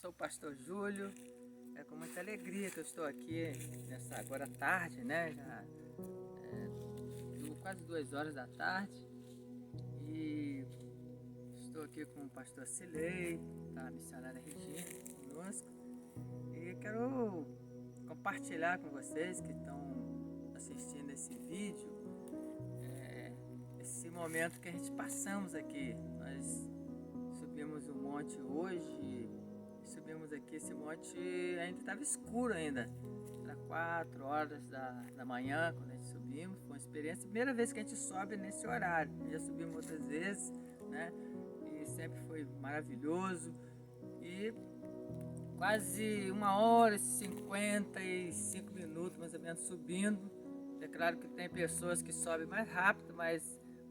Sou o pastor Júlio. É com muita alegria que eu estou aqui nessa agora tarde, né? Já deu quase 2 horas da tarde e estou aqui com o pastor Silei, tá? A missionária Regina conosco, e quero compartilhar com vocês que estão assistindo esse vídeo, esse momento que a gente passamos aqui. Nós subimos o monte hoje. Subimos aqui, esse monte ainda estava escuro ainda. Era 4 horas da manhã quando a gente subimos. Foi uma experiência, primeira vez que a gente sobe nesse horário. Já subimos outras vezes, né? E sempre foi maravilhoso. E quase 1 hora e 55 minutos mais ou menos subindo. É claro que tem pessoas que sobem mais rápido, mas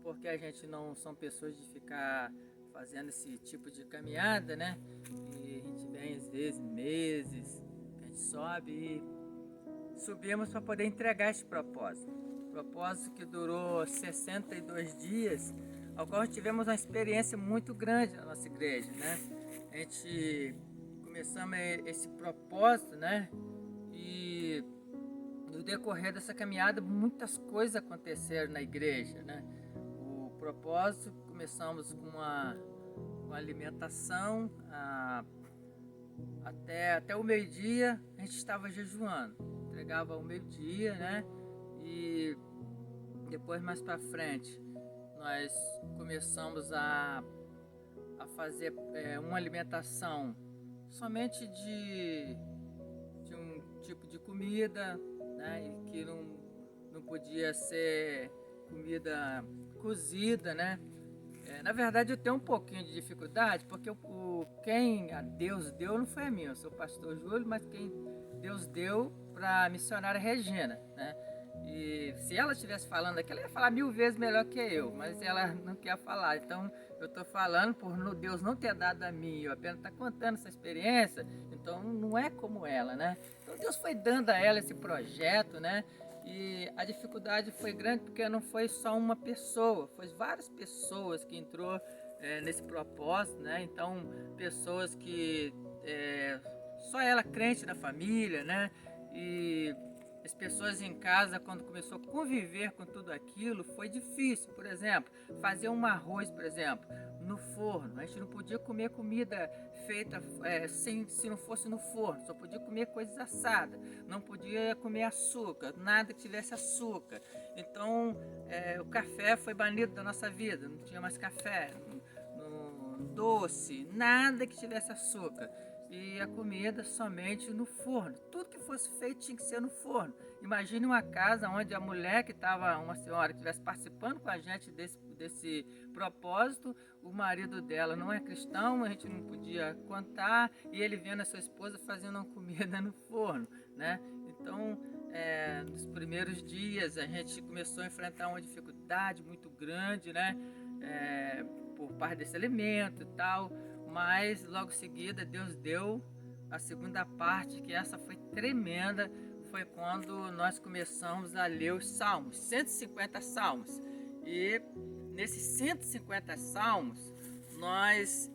porque a gente não são pessoas de ficar fazendo esse tipo de caminhada, né? E a gente vem às vezes meses, a gente sobe e subimos para poder entregar esse propósito. Propósito que durou 62 dias, ao qual tivemos uma experiência muito grande na nossa igreja, né? A gente começamos esse propósito, né? E no decorrer dessa caminhada muitas coisas aconteceram na igreja, né? O propósito, começamos com uma alimentação, até o meio-dia a gente estava jejuando, entregava ao meio-dia, né? E depois mais para frente nós começamos a fazer uma alimentação somente de um tipo de comida, né? E que não podia ser comida cozida, né? Na verdade eu tenho um pouquinho de dificuldade, porque quem a Deus deu não foi a mim, eu sou o pastor Júlio, mas quem Deus deu para a missionária Regina, né? E se ela estivesse falando aqui, ela ia falar 1000 vezes melhor que eu, mas ela não quer falar. Então eu estou falando por Deus não ter dado a mim, eu apenas estou contando essa experiência, então não é como ela, né? Então Deus foi dando a ela esse projeto, né? E a dificuldade foi grande porque não foi só uma pessoa, foi várias pessoas que entrou nesse propósito, né? Então pessoas que só ela crente na família, né? E as pessoas em casa, quando começou a conviver com tudo aquilo, foi difícil. Por exemplo, fazer um arroz, por exemplo, no forno. A gente não podia comer comida feita se não fosse no forno. Só podia comer coisas assadas. Não podia comer açúcar, nada que tivesse açúcar. Então, o café foi banido da nossa vida. Não tinha mais café, doce, nada que tivesse açúcar. E a comida somente no forno. Tudo que fosse feito tinha que ser no forno. Imagine uma casa onde a mulher que estava, uma senhora que estivesse participando com a gente desse propósito, o marido dela não é cristão, a gente não podia contar, e ele vendo a sua esposa fazendo uma comida no forno, né? Então, nos primeiros dias a gente começou a enfrentar uma dificuldade muito grande, né? Por parte desse alimento e tal, mas logo em seguida Deus deu a segunda parte, que essa foi tremenda, foi quando nós começamos a ler os salmos, 150 salmos. E nesses 150 salmos nós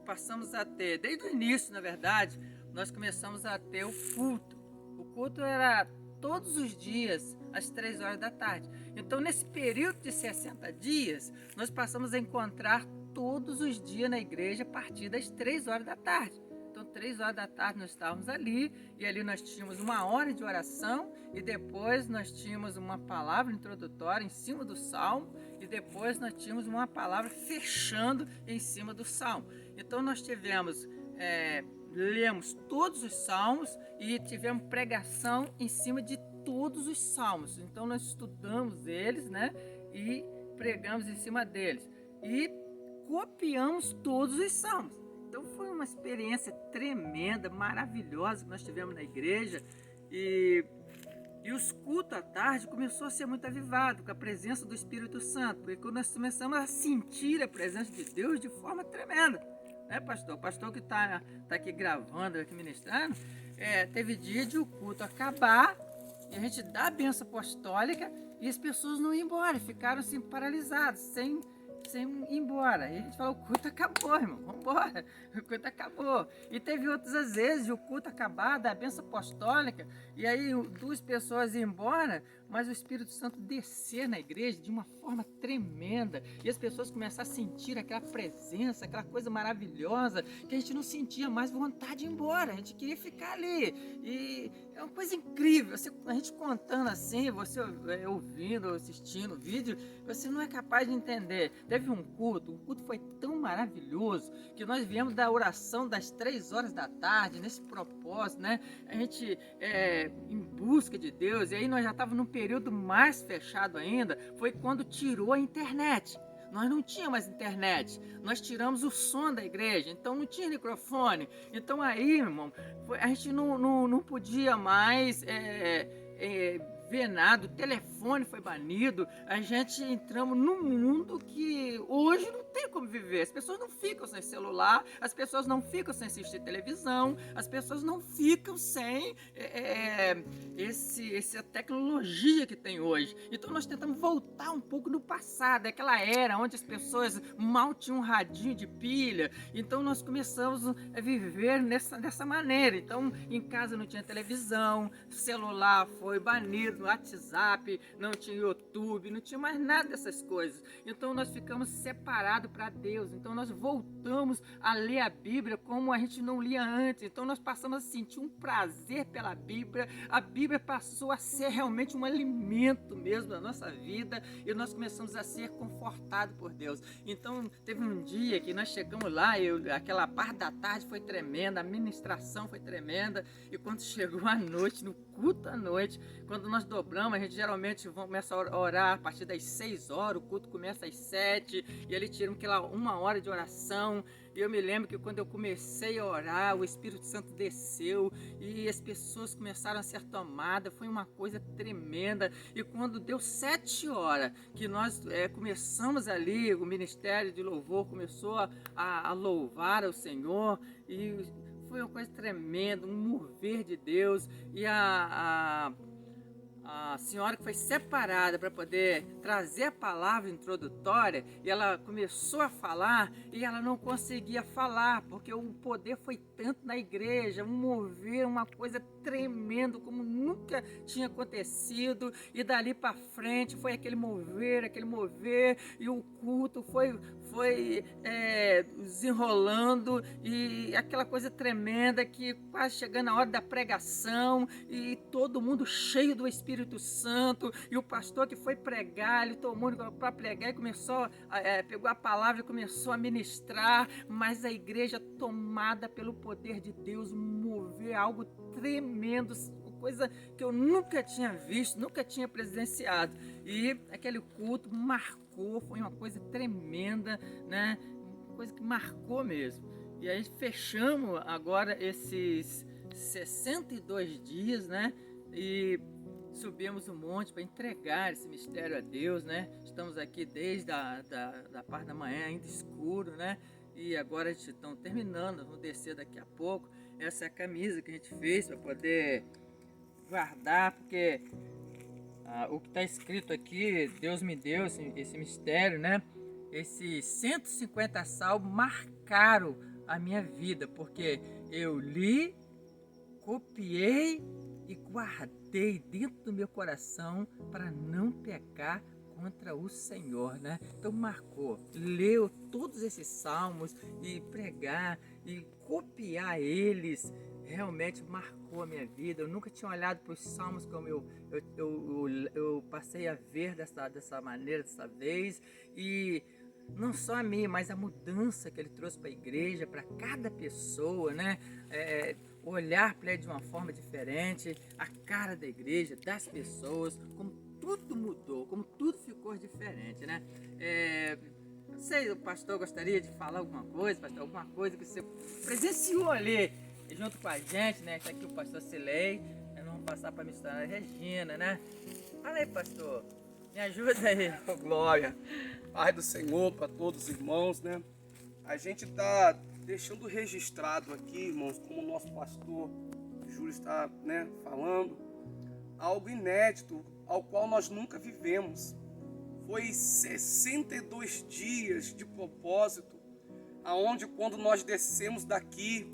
passamos a ter, desde o início na verdade, nós começamos a ter o culto. O culto era todos os dias às 3 horas da tarde. Então nesse período de 60 dias nós passamos a encontrar todos os dias na igreja a partir das 3 horas da tarde. Então 3 horas da tarde nós estávamos ali, e ali nós tínhamos 1 hora de oração, e depois nós tínhamos uma palavra introdutória em cima do salmo, e depois nós tínhamos uma palavra fechando em cima do salmo. Então nós tivemos lemos todos os salmos e tivemos pregação em cima de todos os salmos. Então nós estudamos eles, né? E pregamos em cima deles. E copiamos todos os salmos. Então foi uma experiência tremenda, maravilhosa que nós tivemos na igreja. E os cultos à tarde começou a ser muito avivado com a presença do Espírito Santo, porque nós começamos a sentir a presença de Deus de forma tremenda. Né, pastor? O pastor que está aqui gravando, aqui ministrando, teve dia de o culto acabar e a gente dá a bênção apostólica e as pessoas não iam embora, ficaram assim paralisadas, sem sem ir embora. E a gente falou, o culto acabou, irmão, vamos embora, o culto acabou. E teve outras vezes, o culto acabar, da bênção apostólica, e aí 2 pessoas iam embora, mas o Espírito Santo descer na igreja de uma forma tremenda, e as pessoas começaram a sentir aquela presença, aquela coisa maravilhosa, que a gente não sentia mais vontade de ir embora, a gente queria ficar ali, e é uma coisa incrível, a gente contando assim, você ouvindo, assistindo o vídeo, você não é capaz de entender. Teve um culto, o culto foi tão maravilhoso, que nós viemos da oração das 3 horas da tarde, nesse propósito, né? A gente em busca de Deus, e aí nós já estávamos num período mais fechado ainda, foi quando tirou a internet. Nós não tínhamos mais internet, nós tiramos o som da igreja, então não tinha microfone. Então aí, irmão, a gente não podia mais ver nada, o telefone foi banido, a gente entramos num mundo que hoje não tem como viver. As pessoas não ficam sem celular, as pessoas não ficam sem assistir televisão, as pessoas não ficam sem essa tecnologia que tem hoje. Então nós tentamos voltar um pouco no passado, aquela era onde as pessoas mal tinham um radinho de pilha. Então nós começamos a viver dessa maneira. Então em casa não tinha televisão, celular foi banido, WhatsApp, não tinha YouTube, não tinha mais nada dessas coisas. Então nós ficamos separados para Deus. Então nós voltamos a ler a Bíblia como a gente não lia antes. Então nós passamos a sentir um prazer pela Bíblia. A Bíblia passou a ser realmente um alimento mesmo da nossa vida, e nós começamos a ser confortados por Deus. Então teve um dia que nós chegamos lá, aquela parte da tarde foi tremenda, a ministração foi tremenda, e quando chegou a noite, no culto à noite, quando nós dobramos, a gente geralmente começa a orar a partir das 6 horas, o culto começa às 7, e ali tiramos aquela 1 hora de oração. E eu me lembro que quando eu comecei a orar, o Espírito Santo desceu e as pessoas começaram a ser tomadas, foi uma coisa tremenda. E quando deu 7 horas, que nós começamos ali, o Ministério de Louvor começou a louvar ao Senhor, e foi uma coisa tremenda, um mover de Deus. E a senhora que foi separada para poder trazer a palavra introdutória, e ela começou a falar e ela não conseguia falar, porque o poder foi tanto na igreja, um mover, uma coisa tremenda, como nunca tinha acontecido, e dali para frente foi aquele mover, e o culto foi desenrolando, e aquela coisa tremenda, que quase chegando a hora da pregação, e todo mundo cheio do Espírito Santo, e o pastor que foi pregar, ele tomou para pregar e começou, pegou a palavra e começou a ministrar, mas a igreja tomada pelo poder de Deus, mover algo tremendo, coisa que eu nunca tinha visto, nunca tinha presenciado. E aquele culto marcou, foi uma coisa tremenda, né? Uma coisa que marcou mesmo. E aí fechamos agora esses 62 dias, né? E subimos um monte para entregar esse mistério a Deus, né? Estamos aqui desde da parte da manhã, ainda escuro, né? E agora a gente está terminando, vamos descer daqui a pouco. Essa é a camisa que a gente fez para poder guardar, porque o que está escrito aqui, Deus me deu esse mistério, né? Esses 150 salmos marcaram a minha vida, porque eu li, copiei e guardei dentro do meu coração para não pecar contra o Senhor, né? Então marcou, leu todos esses salmos e pregar e copiar eles, realmente marcou a minha vida. Eu nunca tinha olhado para os salmos como eu passei a ver dessa maneira, dessa vez, e não só a mim, mas a mudança que ele trouxe para a igreja, para cada pessoa, né? Olhar para ele de uma forma diferente, a cara da igreja, das pessoas, como tudo mudou, como tudo ficou diferente, né? Não sei, o pastor gostaria de falar alguma coisa, pastor, alguma coisa que você presenciou ali junto com a gente, né? Está aqui o pastor Silei, vamos passar para a missionária Regina, né? Fala aí, pastor, me ajuda aí. Oh, glória, paz do Senhor para todos os irmãos, né? A gente está deixando registrado aqui, irmãos, como o nosso pastor Júlio está, né, falando, algo inédito, ao qual nós nunca vivemos. foi 62 dias de propósito, aonde quando nós descemos daqui,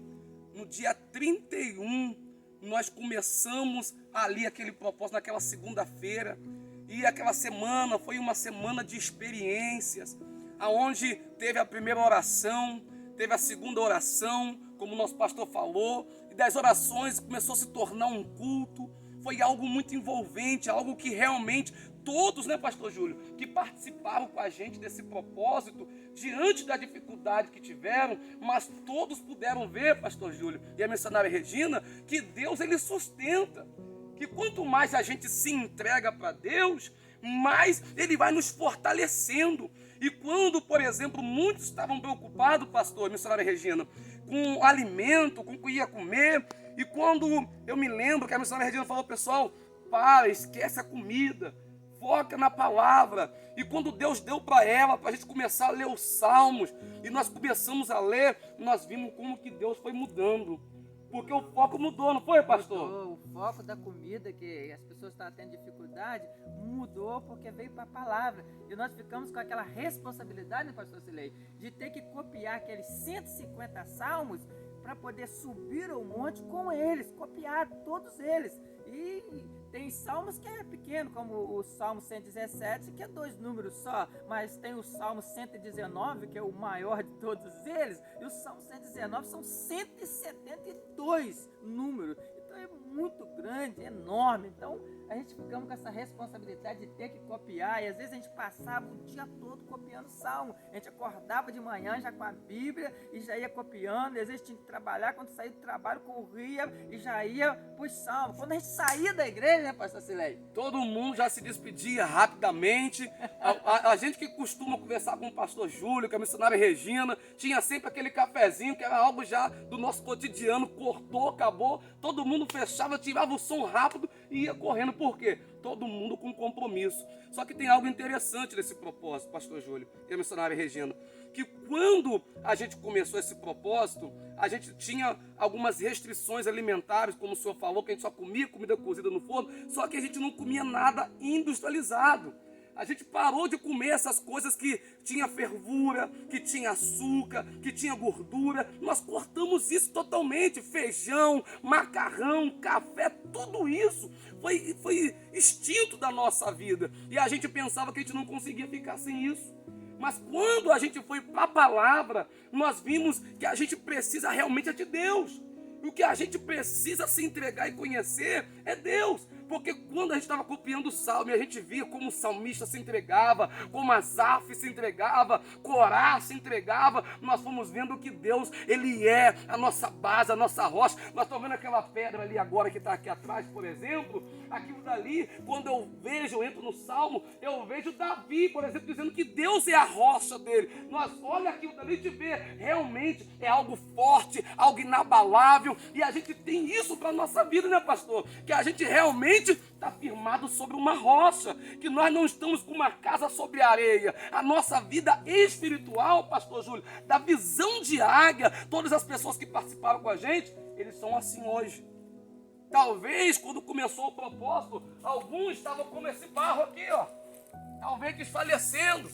no dia 31, nós começamos ali aquele propósito, naquela segunda-feira, e aquela semana foi uma semana de experiências, aonde teve a primeira oração, teve a segunda oração, como o nosso pastor falou, e das orações começou a se tornar um culto. Foi algo muito envolvente, algo que realmente todos, né, pastor Júlio, que participaram com a gente desse propósito, diante da dificuldade que tiveram, mas todos puderam ver, pastor Júlio e a missionária Regina, que Deus, ele sustenta, que quanto mais a gente se entrega para Deus, mais ele vai nos fortalecendo. E quando, por exemplo, muitos estavam preocupados, pastor e missionária Regina, com o alimento, com o que ia comer, e quando eu me lembro que a missionária Regina falou, pessoal, para, esquece a comida, foca na palavra. E quando Deus deu para ela, para a gente começar a ler os salmos, e nós começamos a ler, nós vimos como que Deus foi mudando. Porque o foco mudou, não foi, pastor? Mudou. O foco da comida, que as pessoas estavam tendo dificuldade, mudou porque veio para a palavra. E nós ficamos com aquela responsabilidade, né, pastor Silei, de ter que copiar aqueles 150 salmos para poder subir ao monte com eles, copiar todos eles. E tem salmos que é pequeno, como o Salmo 117, que é 2 números só, mas tem o Salmo 119, que é o maior de todos eles, e o Salmo 119 são 172 números. Então é muito grande, é enorme. Então a gente ficamos com essa responsabilidade de ter que copiar, e às vezes a gente passava o dia todo copiando salmo. A gente acordava de manhã já com a Bíblia e já ia copiando, e às vezes tinha que trabalhar, quando saía do trabalho corria e já ia para os salmos. Quando a gente saía da igreja, né, pastor Silei? Todo mundo já se despedia rapidamente. A gente que costuma conversar com o pastor Júlio, com a missionária Regina, tinha sempre aquele cafezinho, que era algo já do nosso cotidiano, cortou, acabou, todo mundo fechava, tirava o som rápido e ia correndo. Por quê? Todo mundo com compromisso. Só que tem algo interessante nesse propósito, pastor Júlio e a missionária Regina, que quando a gente começou esse propósito, a gente tinha algumas restrições alimentares, como o senhor falou, que a gente só comia comida cozida no forno, só que a gente não comia nada industrializado. A gente parou de comer essas coisas que tinha fervura, que tinha açúcar, que tinha gordura. Nós cortamos isso totalmente. Feijão, macarrão, café, tudo isso foi extinto da nossa vida. E a gente pensava que a gente não conseguia ficar sem isso. Mas quando a gente foi para a palavra, nós vimos que a gente precisa realmente de Deus. E o que a gente precisa se entregar e conhecer é Deus. Porque quando a gente estava copiando o salmo, a gente via como o salmista se entregava, como Asaf se entregava, Corá se entregava, nós fomos vendo que Deus, ele é a nossa base, a nossa rocha. Nós estamos vendo aquela pedra ali agora que está aqui atrás, por exemplo. Aquilo dali, quando eu entro no salmo, eu vejo Davi, por exemplo, dizendo que Deus é a rocha dele. Nós olha aquilo dali e te vê, realmente é algo forte, algo inabalável. E a gente tem isso para a nossa vida, né, pastor? Que a gente realmente está firmado sobre uma rocha, que nós não estamos com uma casa sobre areia. A nossa vida espiritual, pastor Júlio, da visão de águia, todas as pessoas que participaram com a gente, eles são assim hoje. Talvez quando começou o propósito, alguns estavam como esse barro aqui, ó, talvez desfalecendo,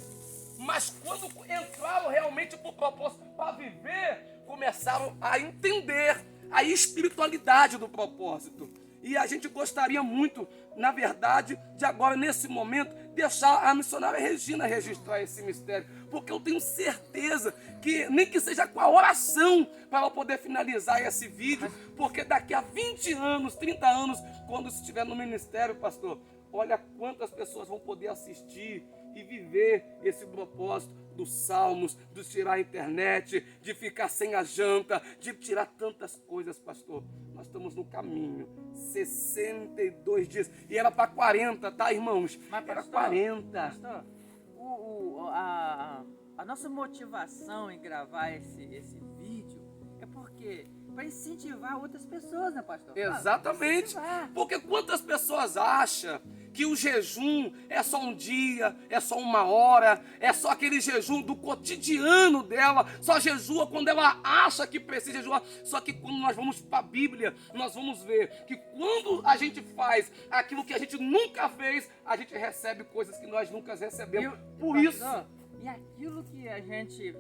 mas quando entraram realmente para o propósito, para viver, começaram a entender a espiritualidade do propósito. E a gente gostaria muito, na verdade, de agora, nesse momento, deixar a missionária Regina registrar esse mistério. Porque eu tenho certeza que, nem que seja com a oração, para ela poder finalizar esse vídeo, porque daqui a 20 anos, 30 anos, quando estiver no ministério, pastor, olha quantas pessoas vão poder assistir e viver esse propósito dos salmos, de tirar a internet, de ficar sem a janta, de tirar tantas coisas, pastor. Nós estamos no caminho, 62 dias, e era para 40, tá, irmãos? Mas, pastor, era 40. Pastor, a nossa motivação em gravar esse vídeo é porque para incentivar outras pessoas, né, pastor? Exatamente, porque quantas pessoas acham que o jejum é só um dia, é só uma hora, é só aquele jejum do cotidiano dela, só jejua quando ela acha que precisa jejuar. Só que quando nós vamos para a Bíblia, nós vamos ver que quando a gente faz aquilo que a gente nunca fez, a gente recebe coisas que nós nunca recebemos. Por isso... E aquilo que a gente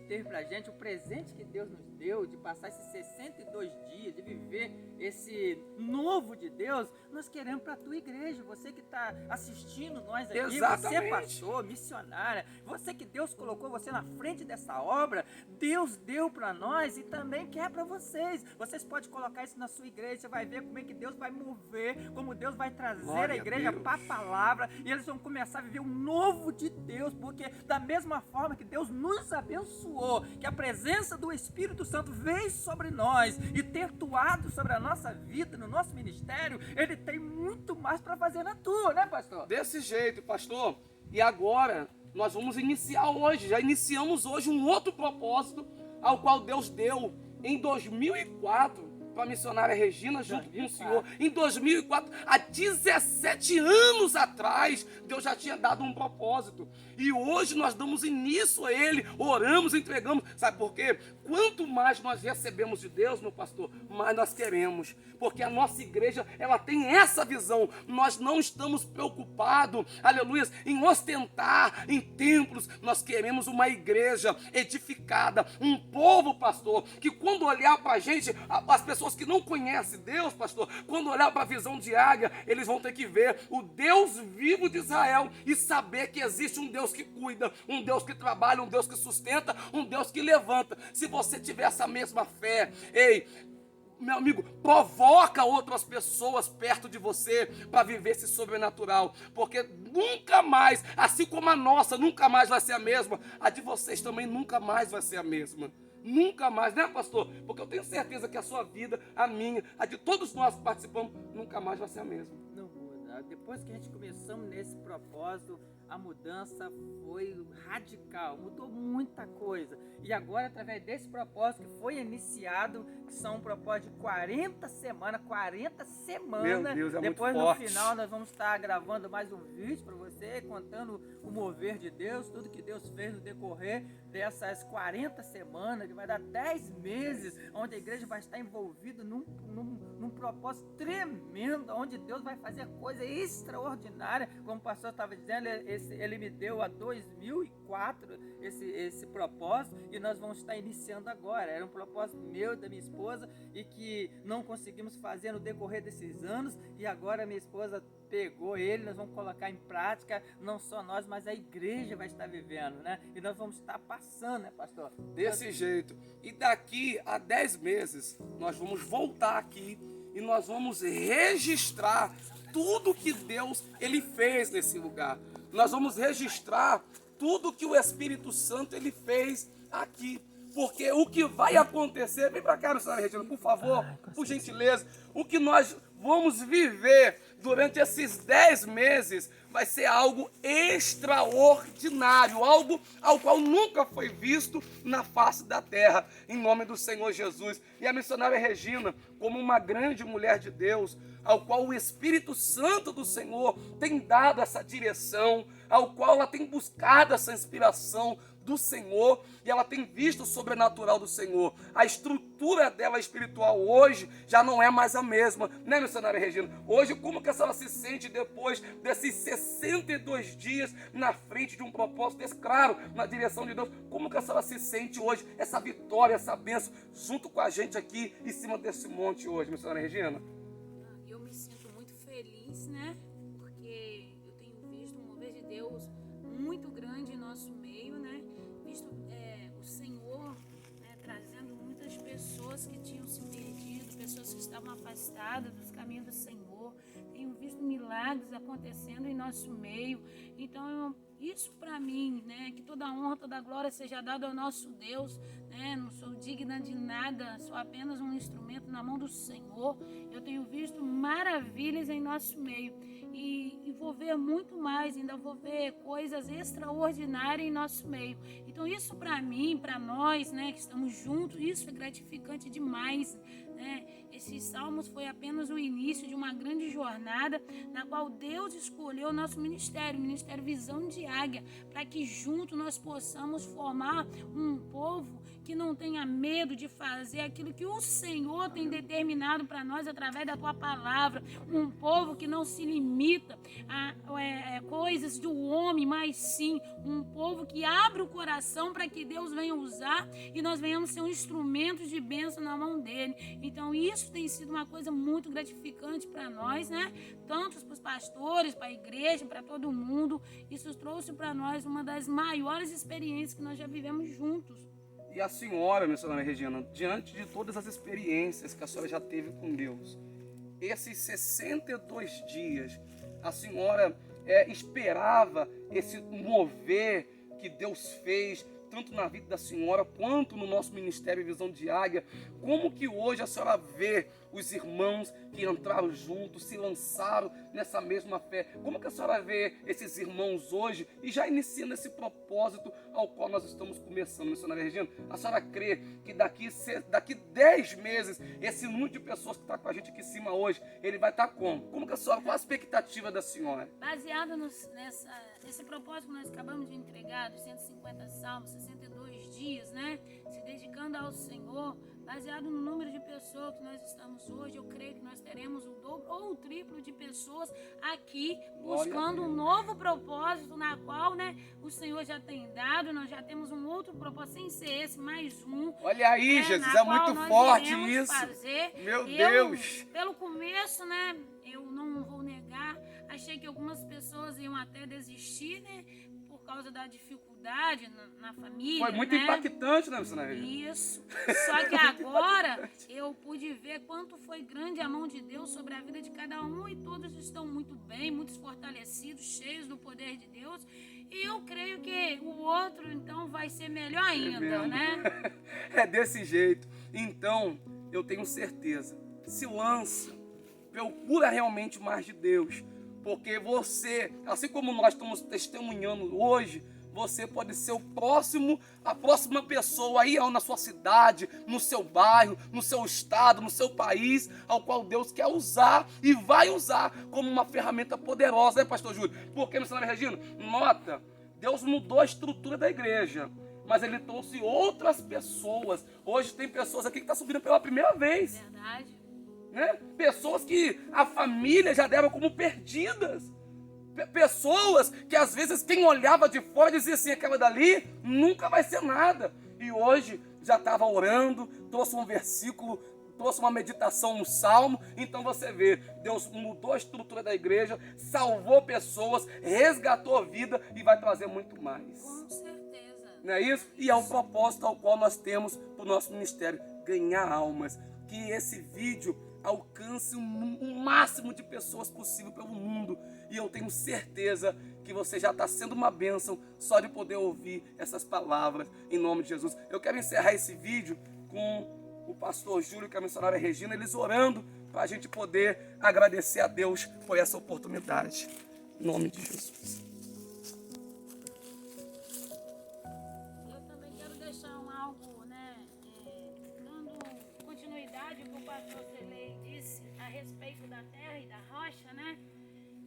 teve pra gente, o presente que Deus nos deu, de passar esses 62 dias, de viver esse novo de Deus, nós queremos pra tua igreja. Você que está assistindo nós aqui, Exatamente. Você é pastor, missionária, você que Deus colocou você na frente dessa obra, Deus deu pra nós e também quer pra vocês. Vocês podem colocar isso na sua igreja, você vai ver como é que Deus vai mover, como Deus vai trazer Glória a igreja para a palavra, e eles vão começar a viver o novo de Deus, porque da mesma forma que Deus nos abençoou, que a presença do Espírito Santo veio sobre nós e ter atuado sobre a nossa vida, no nosso ministério, Ele tem muito mais para fazer na tua, né, pastor? Desse jeito, pastor. E agora, nós vamos iniciar hoje, já iniciamos hoje um outro propósito, ao qual Deus deu em 2004, para a missionária Regina, junto com o senhor. Em 2004, há 17 anos atrás, Deus já tinha dado um propósito. E hoje nós damos início a ele, oramos, entregamos. Sabe por quê? Quanto mais nós recebemos de Deus, meu pastor, mais nós queremos. Porque a nossa igreja, ela tem essa visão. Nós não estamos preocupados, aleluia, em ostentar em templos. Nós queremos uma igreja edificada, um povo, pastor, que quando olhar para a gente, as pessoas que não conhecem Deus, pastor, quando olhar para a visão de águia, eles vão ter que ver o Deus vivo de Israel e saber que existe um Deus que cuida, um Deus que trabalha, um Deus que sustenta, um Deus que levanta. Se você tiver essa mesma fé, ei, meu amigo, provoca outras pessoas perto de você para viver esse sobrenatural, porque nunca mais, assim como a nossa nunca mais vai ser a mesma, a de vocês também nunca mais vai ser a mesma. Nunca mais, né, pastor? Porque eu tenho certeza que a sua vida, a minha, a de todos nós que participamos, nunca mais vai ser a mesma. Não muda. Depois que a gente começamos nesse propósito, a mudança foi radical, mudou muita coisa. E agora, através desse propósito que foi iniciado, que são um propósito de 40 semanas, Meu Deus, é depois muito no forte. final nós vamos estar gravando mais um vídeo para você, contando o mover de Deus, tudo que Deus fez no decorrer dessas 40 semanas, que vai dar 10 meses, onde a igreja vai estar envolvida num propósito tremendo, onde Deus vai fazer coisa extraordinária, como o pastor estava dizendo, ele me deu a 2004 esse propósito, e nós vamos estar iniciando agora. Era um propósito meu, da minha esposa, e que não conseguimos fazer no decorrer desses anos, e agora minha esposa pegou ele, nós vamos colocar em prática, não só nós, mas a igreja vai estar vivendo, né? E nós vamos estar passando, né, pastor? Desse jeito. E daqui a 10 meses, nós vamos voltar aqui e nós vamos registrar tudo que Deus ele fez nesse lugar. Nós vamos registrar tudo que o Espírito Santo ele fez aqui. Porque o que vai acontecer, vem para cá, missionária Regina, por favor, por gentileza, o que nós vamos viver durante esses 10 meses vai ser algo extraordinário, algo ao qual nunca foi visto na face da terra, em nome do Senhor Jesus. E a missionária Regina, como uma grande mulher de Deus, ao qual o Espírito Santo do Senhor tem dado essa direção, ao qual ela tem buscado essa inspiração do Senhor, e ela tem visto o sobrenatural do Senhor. A estrutura dela espiritual hoje já não é mais a mesma, né, missionária Regina? Hoje, como que a senhora se sente depois desses 62 dias na frente de um propósito desse, claro, na direção de Deus? Como que a senhora se sente hoje, essa vitória, essa bênção, junto com a gente aqui em cima desse monte hoje, missionária Regina? Eu me sinto muito feliz, né? Porque eu tenho visto um mover de Deus muito grande em nosso meio, né? Visto o Senhor, né, trazendo muitas pessoas que tinham se perdido, pessoas que estavam afastadas dos caminhos do Senhor. Tenho visto milagres acontecendo em nosso meio. Então, isso para mim, né, que toda a honra, toda a glória seja dada ao nosso Deus, né? Não sou digna de nada, sou apenas um instrumento na mão do Senhor. Eu tenho visto maravilhas em nosso meio e vou ver muito mais, ainda vou ver coisas extraordinárias em nosso meio. Então isso para mim, para nós, né, que estamos juntos, isso é gratificante demais, né? esses salmos foi apenas o início de uma grande jornada na qual Deus escolheu o nosso ministério, o Ministério Visão de Águia, para que junto nós possamos formar um povo que não tenha medo de fazer aquilo que o Senhor tem determinado para nós através da tua palavra, um povo que não se limita a coisas do homem, mas sim um povo que abre o coração para que Deus venha usar e nós venhamos ser um instrumento de bênção na mão dele. Então isso tem sido uma coisa muito gratificante para nós, né? Tanto para os pastores, para a igreja, para todo mundo. Isso trouxe para nós uma das maiores experiências que nós já vivemos juntos. E a senhora, missionária Regina, diante de todas as experiências que a senhora já teve com Deus, esses 62 dias, a senhora esperava esse mover que Deus fez, tanto na vida da senhora quanto no nosso Ministério Visão de Águia? Como que hoje a senhora vê os irmãos que entraram juntos, se lançaram nessa mesma fé? Como que a senhora vê esses irmãos hoje e já iniciando esse propósito ao qual nós estamos começando, missionária Regina? A senhora crê que daqui 10 meses, esse número de pessoas que está com a gente aqui em cima hoje, ele vai estar como? Como que a senhora, qual a expectativa da senhora? Baseado nesse propósito que nós acabamos de entregar, dos 150 salmos, 62 dias, né? Se dedicando ao Senhor, baseado no número de pessoas que nós estamos hoje, eu creio que nós teremos o dobro ou o triplo de pessoas aqui buscando um novo propósito, na qual, né, o Senhor já tem dado. Nós já temos um outro propósito, sem ser esse, mais um. Olha aí, Jesus, é muito forte isso. Meu Deus! Pelo começo, né, eu não vou negar, achei que algumas pessoas iam até desistir, né, por causa da dificuldade na família. Foi muito impactante, né, missionária? Isso. Só que agora eu pude ver quanto foi grande a mão de Deus sobre a vida de cada um, e todos estão muito bem, muito fortalecidos, cheios do poder de Deus. E eu creio que o outro, então, vai ser melhor ainda, né? É desse jeito. Então, eu tenho certeza. Se lança. Procura realmente mais de Deus. Porque você, assim como nós estamos testemunhando hoje, você pode ser a próxima pessoa aí na sua cidade, no seu bairro, no seu estado, no seu país, ao qual Deus quer usar e vai usar como uma ferramenta poderosa, né, pastor Júlio? Porque, missionária Regina, nota, Deus mudou a estrutura da igreja, mas ele trouxe outras pessoas. Hoje tem pessoas aqui que estão subindo pela primeira vez. Verdade. Né? Pessoas que a família já deram como perdidas. Pessoas que às vezes quem olhava de fora dizia assim, aquela dali nunca vai ser nada. E hoje já estava orando, trouxe um versículo, trouxe uma meditação, um salmo. Então você vê, Deus mudou a estrutura da igreja, salvou pessoas, resgatou a vida e vai trazer muito mais. Com certeza. Não é isso? E é o propósito ao qual nós temos para o nosso ministério, ganhar almas. Que esse vídeo alcance o máximo de pessoas possível pelo mundo. E eu tenho certeza que você já está sendo uma bênção só de poder ouvir essas palavras em nome de Jesus. Eu quero encerrar esse vídeo com o pastor Júlio e a missionária Regina, eles orando para a gente poder agradecer a Deus por essa oportunidade. Em nome de Jesus. Eu também quero deixar algo, né, dando continuidade ao que o pastor Celei disse a respeito da terra e da rocha, né?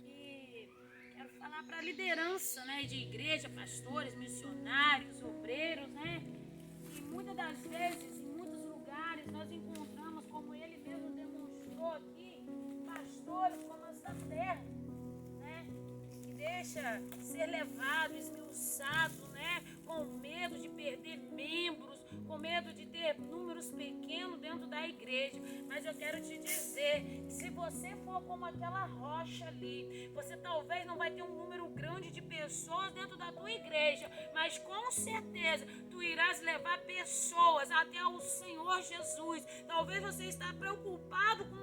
E quero falar para a liderança, né, de igreja, pastores, missionários, obreiros, né? E muitas das vezes, em muitos lugares, nós encontramos, como ele mesmo demonstrou aqui, pastores como essa terra, né? Que deixa ser levado, esmiuçado, né? Com medo de perder membros, com medo de ter números pequenos dentro da igreja. Mas eu quero te dizer que se você for como aquela rocha ali, você talvez não vai ter um número grande de pessoas dentro da tua igreja, mas com certeza tu irás levar pessoas até o Senhor Jesus. Talvez você está preocupado com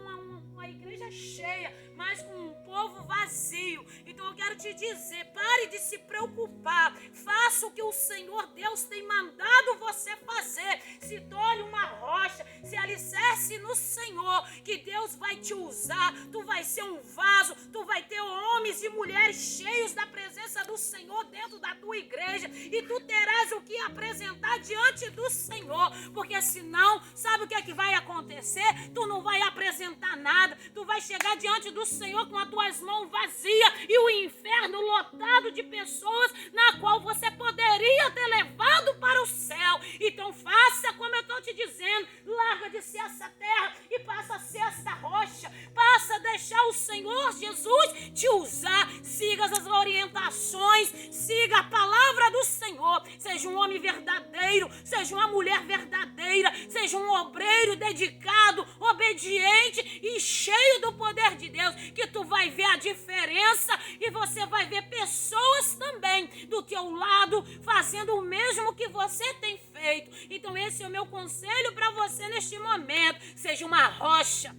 com a igreja cheia, mas com um povo vazio. Então eu quero te dizer, pare de se preocupar, faça o que o Senhor Deus tem mandado você fazer, se torne uma rocha, se alicerce no Senhor, que Deus vai te usar, tu vai ser um vaso, tu vai ter homens e mulheres cheios da presença do Senhor dentro da tua igreja, e tu terás o que apresentar diante do Senhor, porque senão, sabe o que é que vai acontecer? Tu não vai apresentar nada, tu vai chegar diante do Senhor com as tuas mãos vazias e o inferno lotado de pessoas na qual você poderia ter levado para o céu. Então faça como eu estou te dizendo, larga de ser essa terra e passa a ser essa rocha, passa a deixar o Senhor Jesus te usar, siga as orientações, siga a palavra do Senhor, seja um homem verdadeiro, seja uma mulher verdadeira, seja um obreiro dedicado, obediente e cheio do poder de Deus, que tu vai ver a diferença e você vai ver pessoas também do teu lado fazendo o mesmo que você tem feito. Então esse é o meu conselho para você neste momento, seja uma rocha.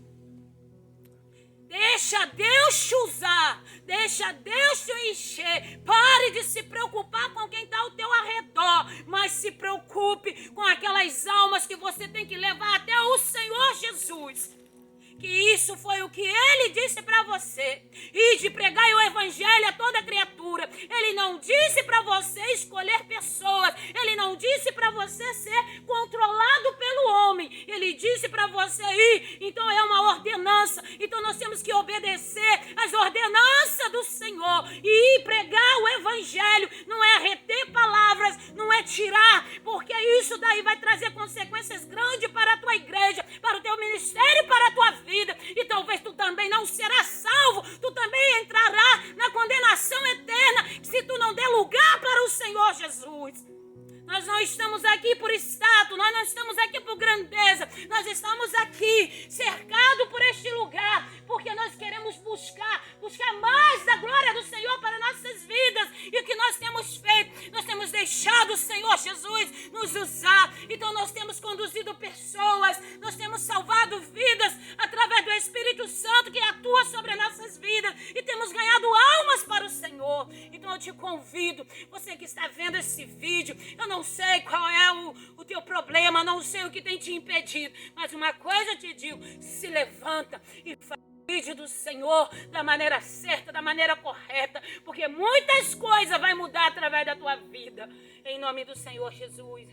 Deixa Deus te usar, deixa Deus te encher. Pare de se preocupar com quem está ao teu arredor, mas se preocupe com aquelas almas que você tem que levar até o Senhor Jesus. Que isso foi o que Ele disse para você. E de pregar o evangelho a toda criatura. Ele não disse para você escolher pessoas. Ele não disse para você ser controlado pelo homem. Ele disse para você ir. Então é uma ordenança. Então nós temos que obedecer às ordenanças do Senhor. E ir pregar o evangelho. Não é reter palavras, não é tirar. Porque isso daí vai trazer consequências grandes para a tua igreja, para o teu ministério, para a tua vida. E talvez tu também não serás salvo, tu também entrará na condenação eterna se tu não der lugar para o Senhor Jesus. Nós não estamos aqui por status, nós não estamos aqui por grandeza, nós estamos aqui cercados por este lugar, porque nós queremos buscar mais da glória do Senhor para nossas vidas. E o que nós temos feito? Nós temos deixado o Senhor Jesus nos usar. Então nós temos conduzido pessoas, nós temos salvado vidas através do Espírito Santo que atua sobre as nossas vidas e temos ganhado almas para o Senhor. Então eu te convido, você que está vendo esse vídeo, eu não sei qual é o teu problema, não sei o que tem te impedido, mas uma coisa eu te digo, se levanta e faz o vídeo do Senhor da maneira certa, da maneira correta, porque muitas coisas vai mudar através da tua vida, em nome do Senhor Jesus.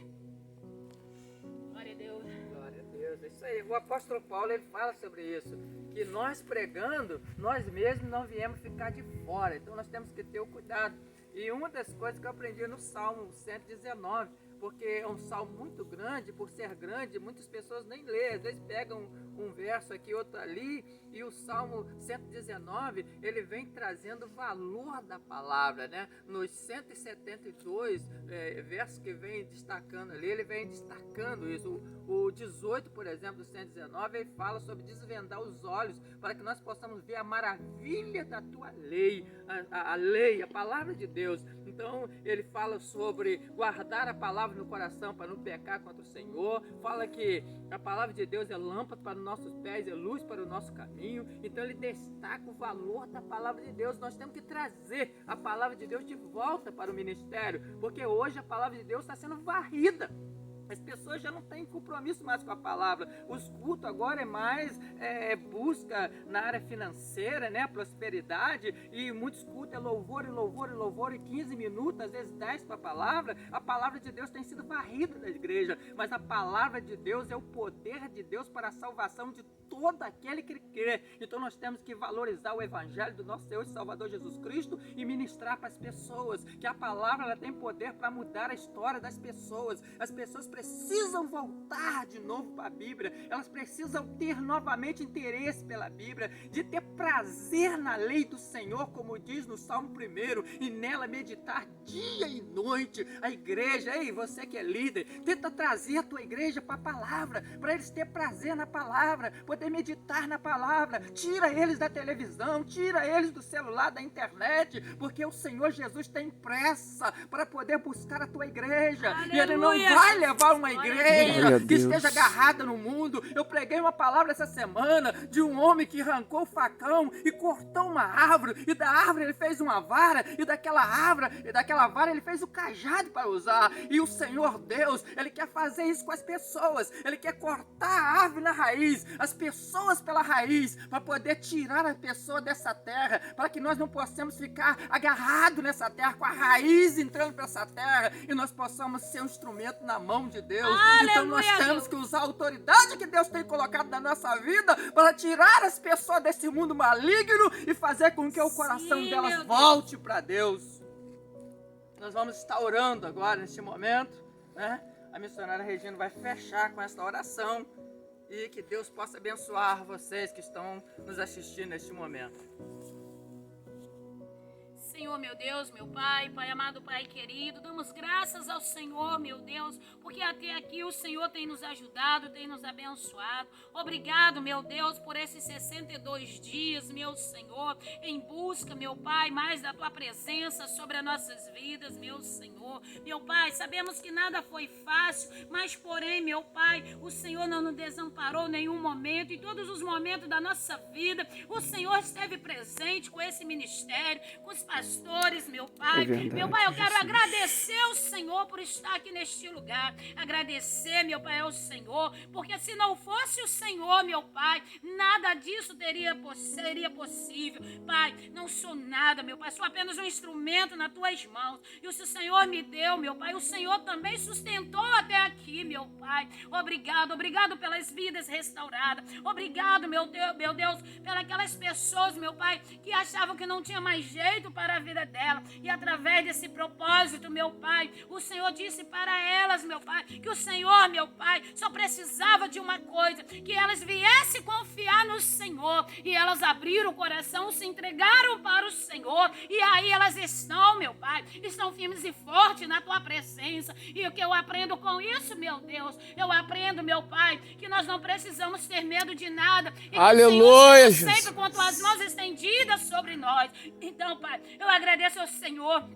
Glória a Deus. Glória a Deus, é isso aí. O apóstolo Paulo, ele fala sobre isso, que nós pregando, nós mesmos não viemos ficar de fora, então nós temos que ter o cuidado. E uma das coisas que eu aprendi no Salmo 119, porque é um salmo muito grande, por ser grande, muitas pessoas nem lêem, às vezes pegam um verso aqui, outro ali, e o Salmo 119, ele vem trazendo o valor da palavra, né? Nos 172 versos que vem destacando ali, ele vem destacando isso. O 18, por exemplo, do 119, ele fala sobre desvendar os olhos, para que nós possamos ver a maravilha da tua lei, a lei, a palavra de Deus. Então, ele fala sobre guardar a palavra no coração para não pecar contra o Senhor. Fala que a palavra de Deus é lâmpada para os nossos pés, é luz para o nosso caminho. Então ele destaca o valor da palavra de Deus. Nós temos que trazer a palavra de Deus de volta para o ministério, porque hoje a palavra de Deus está sendo varrida. As pessoas já não têm compromisso mais com a palavra. Os cultos agora é mais busca na área financeira, né? Prosperidade. E muitos cultos é louvor e louvor e louvor. E 15 minutos, às vezes 10 para a palavra. A palavra de Deus tem sido varrida da igreja. Mas a palavra de Deus é o poder de Deus para a salvação de todo aquele que crê. Então nós temos que valorizar o evangelho do nosso Senhor e Salvador Jesus Cristo e ministrar para as pessoas. Que a palavra ela tem poder para mudar a história das pessoas. As pessoas precisam voltar de novo para a Bíblia, elas precisam ter novamente interesse pela Bíblia, de ter prazer na lei do Senhor, como diz no Salmo 1, e nela meditar dia e noite. A igreja, ei, você que é líder, tenta trazer a tua igreja para a palavra, para eles ter prazer na palavra, poder meditar na palavra. Tira eles da televisão, tira eles do celular, da internet, porque o Senhor Jesus tem pressa para poder buscar a tua igreja. Aleluia. E Ele não vai levar abençoar uma igreja que esteja agarrada no mundo. Eu preguei uma palavra essa semana de um homem que arrancou o facão e cortou uma árvore, e da árvore ele fez uma vara, e daquela vara ele fez o cajado para usar. E o Senhor Deus, Ele quer fazer isso com as pessoas. Ele quer cortar a árvore na raiz, as pessoas pela raiz, para poder tirar a pessoa dessa terra, para que nós não possamos ficar agarrados nessa terra, com a raiz entrando para essa terra, e nós possamos ser um instrumento na mão de Deus. Aleluia, então nós temos que usar a autoridade que Deus tem colocado na nossa vida para tirar as pessoas desse mundo maligno e fazer com que o coração delas volte para Deus. Nós vamos estar orando agora neste momento, né? A missionária Regina vai fechar com esta oração, e que Deus possa abençoar vocês que estão nos assistindo neste momento. Senhor, meu Deus, meu Pai, Pai amado, Pai querido, damos graças ao Senhor, meu Deus, porque até aqui o Senhor tem nos ajudado, tem nos abençoado. Obrigado, meu Deus, por esses 62 dias, meu Senhor, em busca, meu Pai, mais da Tua presença sobre as nossas vidas, meu Senhor. Meu Pai, sabemos que nada foi fácil, mas porém, meu Pai, o Senhor não nos desamparou em nenhum momento. Em todos os momentos da nossa vida, o Senhor esteve presente com esse ministério, com os pastores, meu Pai. Meu Pai, eu quero agradecer ao Senhor por estar aqui neste lugar. Agradecer, meu Pai, ao Senhor, porque se não fosse o Senhor, meu Pai, nada disso seria possível. Pai, não sou nada, meu Pai, sou apenas um instrumento nas Tuas mãos. E o Senhor me deu, meu Pai, o Senhor também sustentou até aqui, meu Pai. Obrigado pelas vidas restauradas. Obrigado, meu Deus, pelas aquelas pessoas, meu Pai, que achavam que não tinha mais jeito para a vida dela. E através desse propósito, meu Pai, o Senhor disse para elas, meu Pai, que o Senhor, meu Pai, só precisava de uma coisa, que elas viessem confiar no Senhor. E elas abriram o coração, se entregaram para o Senhor. E aí elas estão, meu Pai, estão firmes e fortes na Tua presença. E o que eu aprendo com isso, meu Deus? Eu aprendo, meu Pai, que nós não precisamos ter medo de nada. E Aleluia, Jesus, sempre com Tuas mãos estendidas sobre nós. Então, Pai, eu agradeço ao Senhor.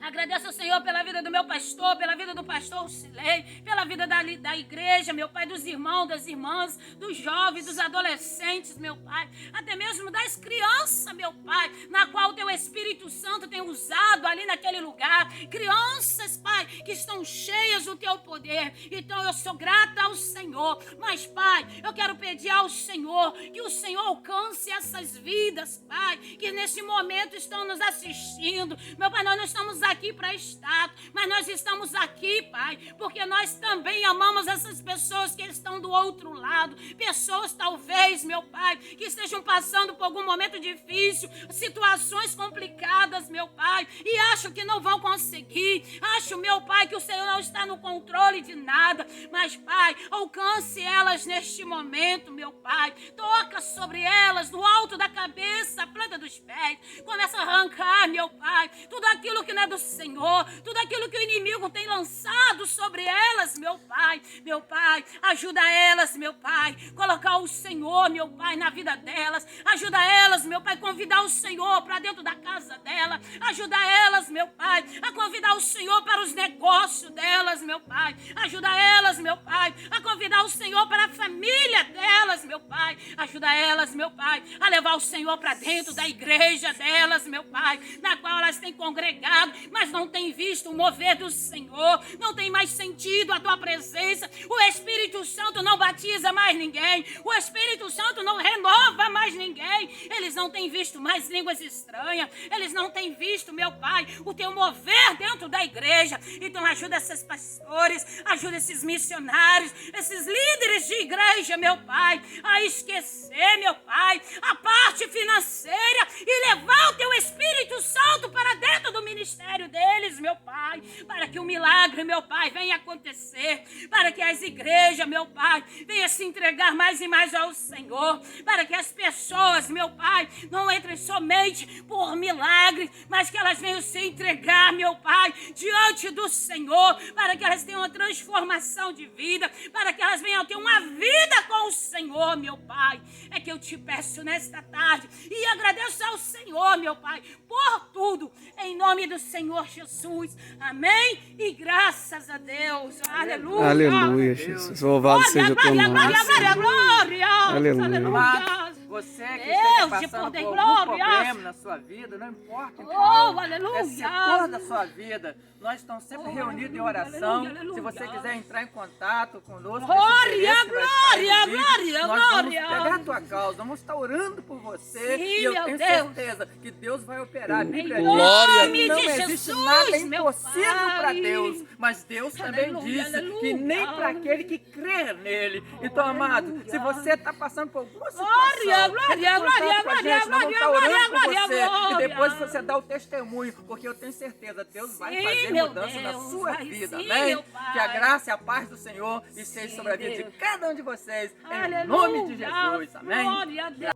Agradeço ao Senhor pela vida do meu pastor, pela vida do pastor Silei, pela vida da igreja, meu Pai, dos irmãos, das irmãs, dos jovens, dos adolescentes, meu Pai, até mesmo das crianças, meu Pai, na qual o Teu Espírito Santo tem usado ali naquele lugar. Crianças, Pai, que estão cheias do Teu poder. Então eu sou grata ao Senhor. Mas, Pai, eu quero pedir ao Senhor que o Senhor alcance essas vidas, Pai, que nesse momento estão nos assistindo. Meu Pai, nós não estamos aqui para status, mas nós estamos aqui, Pai, porque nós também amamos essas pessoas que estão do outro lado. Pessoas, talvez, meu Pai, que estejam passando por algum momento difícil, situações complicadas, meu Pai, e acham que não vão conseguir. Acho, meu Pai, que o Senhor não está no controle de nada. Mas, Pai, alcance elas neste momento, meu Pai. Toca sobre elas, do alto da cabeça, a planta dos pés. Começa a arrancar, meu Pai, tudo aquilo que não é do Senhor, tudo aquilo que o inimigo tem lançado sobre elas, meu Pai. Meu Pai, ajuda elas, meu Pai, colocar o Senhor, meu Pai, na vida delas. Ajuda elas, meu Pai, convidar o Senhor para dentro da casa dela. Ajuda elas, meu Pai, a convidar o Senhor para os negócios delas, meu Pai. Ajuda elas, meu Pai, a convidar o Senhor para a família delas, meu Pai. Ajuda elas, meu Pai, a levar o Senhor para dentro da igreja delas, meu Pai, na qual elas têm congregado, mas não tem visto o mover do Senhor, não tem mais sentido a Tua presença. O Espírito Santo não batiza mais ninguém, o Espírito Santo não renova mais ninguém. Eles não têm visto mais línguas estranhas, eles não têm visto, meu Pai, o Teu mover dentro da igreja. Então ajuda esses pastores, ajuda esses missionários, esses líderes de igreja, meu Pai, a esquecer, meu Pai, a parte financeira e levar o Teu Espírito Santo para dentro do ministério deles, meu Pai, para que o milagre, meu Pai, venha acontecer, para que as igrejas, meu Pai, venham se entregar mais e mais ao Senhor, para que as pessoas, meu Pai, não entrem somente por milagre, mas que elas venham se entregar, meu Pai, diante do Senhor, para que elas tenham uma transformação de vida, para que elas venham ter uma vida com o Senhor, meu Pai. É que eu te peço nesta tarde e agradeço ao Senhor, meu Pai, por tudo, em nome nome do Senhor Jesus. Amém? E graças a Deus. Aleluia. Aleluia, Jesus. Louvado seja o teu Glória, nome. glória, glória, glória. Aleluia. Aleluia. Você que Deus esteja de passando poder por e algum glória. problema na sua vida, não importa em Oh, qual aleluia. setor da sua vida, nós estamos sempre Oh, reunidos em aleluia, oração. aleluia. Se você quiser entrar em contato conosco, Glória, nesse endereço que vai estar aí no glória, vídeo, glória, nós vamos glória. pegar a tua causa, vamos estar orando por você. Sim, E eu meu tenho Deus. certeza que Deus vai operar. A Bíblia Em diz Glória. que não nome de existe Jesus, nada meu impossível para Pai. Deus. Mas Deus também Aleluia, disse que aleluia. nem para aquele que crê nele. Então, amado, aleluia. se você está passando por alguma situação, Glória, glória, entre em contato glória, com a gente, nós vamos glória, estar orando glória, por você. glória. E depois você dá o testemunho, porque eu tenho certeza, Deus vai Sim, fazer meu mudança na Deus, sua vai vida, sim, amém? meu Pai. Que a graça e a paz do Senhor esteja Sim, sobre a vida de Deus. cada um de vocês, em Aleluia. nome de Jesus, amém? Glória a Deus.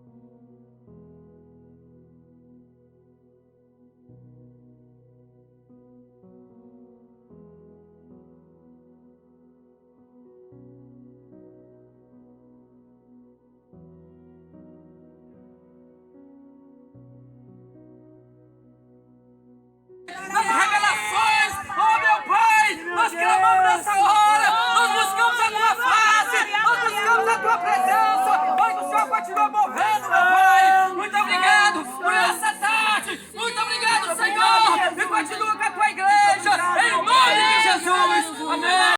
Revelações, oh meu Pai, nós clamamos nessa hora.